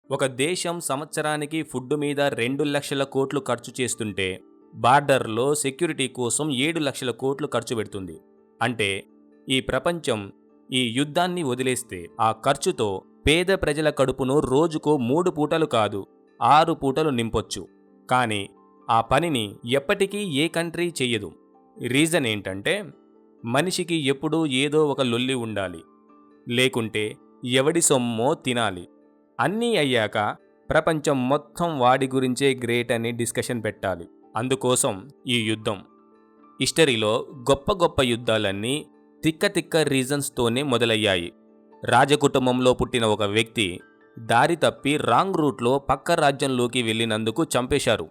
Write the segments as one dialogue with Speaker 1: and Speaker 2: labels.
Speaker 1: ఒక దేశం సంవత్సరానికి ఫుడ్ మీద 2 లక్షల కోట్లు ఖర్చు చేస్తుంటే బార్డర్లో సెక్యూరిటీ కోసం 7 లక్షల కోట్లు ఖర్చు పెడుతుంది. అంటే ఈ ప్రపంచం ఈ యుద్ధాన్ని వదిలేస్తే ఆ ఖర్చుతో పేద ప్రజల కడుపును రోజుకు 3 పూటలు కాదు 6 పూటలు నింపొచ్చు. కానీ ఆ పనిని ఎప్పటికీ ఏ కంట్రీ చెయ్యదు. రీజన్ ఏంటంటే మనిషికి ఎప్పుడూ ఏదో ఒక లొల్లి ఉండాలి, లేకుంటే ఎవడి సొమ్మో తినాలి. అన్నీ అయ్యాక ప్రపంచం మొత్తం వాడి గురించే గ్రేట్ అని డిస్కషన్ పెట్టాలి. అందుకోసం ఈ యుద్ధం. హిస్టరీలో గొప్ప గొప్ప యుద్ధాలన్నీ తిక్క తిక్క రీజన్స్తోనే మొదలయ్యాయి. రాజకుటుంబంలో పుట్టిన ఒక వ్యక్తి దారి తప్పి రాంగ్ రూట్లో పక్క రాజ్యంలోకి వెళ్ళినందుకు చంపేశారు.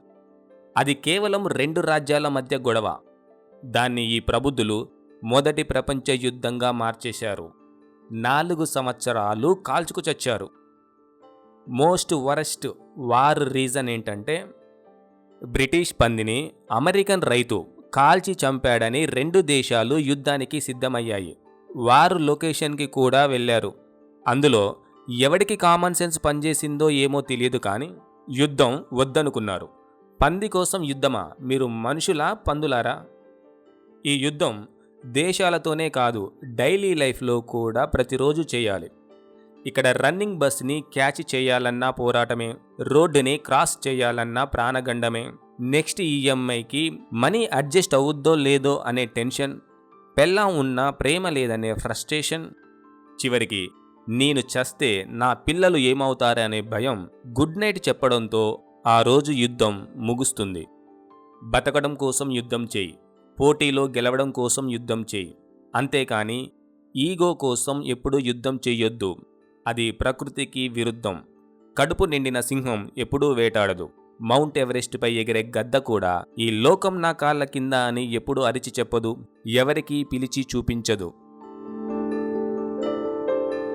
Speaker 1: అది కేవలం 2 రాజ్యాల మధ్య గొడవ. దాన్ని ఈ ప్రబుద్ధులు మొదటి ప్రపంచ యుద్ధంగా మార్చేశారు. 4 సంవత్సరాలు కాల్చుకు చచ్చారు. మోస్ట్ వరస్ట్ వార్ రీజన్ ఏంటంటే బ్రిటిష్ పందిని అమెరికన్ రైతు కాల్చి చంపాడని 2 దేశాలు యుద్ధానికి సిద్ధమయ్యాయి. వారు లొకేషన్కి కూడా వెళ్ళారు. అందులో ఎవడికి కామన్ సెన్స్ పనిచేసిందో ఏమో తెలియదు, కానీ యుద్ధం వద్దనుకున్నారు. పంది కోసం యుద్ధమా? మీరు మనుషులా పందులారా? ఈ యుద్ధం దేశాలతోనే కాదు, డైలీ లైఫ్లో కూడా ప్రతిరోజు చేయాలి. ఇక్కడ రన్నింగ్ బస్ని క్యాచ్ చేయాలన్నా పోరాటమే, రోడ్డుని క్రాస్ చేయాలన్నా ప్రాణగండమే, నెక్స్ట్ ఈఎంఐకి మనీ అడ్జస్ట్ అవుద్దో లేదో అనే టెన్షన్, పెళ్ళాం ఉన్నా ప్రేమ లేదనే ఫ్రస్ట్రేషన్, చివరికి నేను చస్తే నా పిల్లలు ఏమవుతారనే భయం గుడ్ నైట్ చెప్పడంతో ఆ రోజు యుద్ధం ముగుస్తుంది. బతకడం కోసం యుద్ధం చేయి, పోటీలో గెలవడం కోసం యుద్ధం చేయి, అంతేకాని ఈగో కోసం ఎప్పుడూ యుద్ధం చెయ్యొద్దు. అది ప్రకృతికి విరుద్ధం. కడుపు నిండిన సింహం ఎప్పుడూ వేటాడదు. మౌంట్ ఎవరెస్ట్పై ఎగిరే గద్ద కూడా ఈ లోకం నా కాళ్ళ కింద అని ఎప్పుడూ అరిచి చెప్పదు, ఎవరికీ పిలిచి చూపించదు.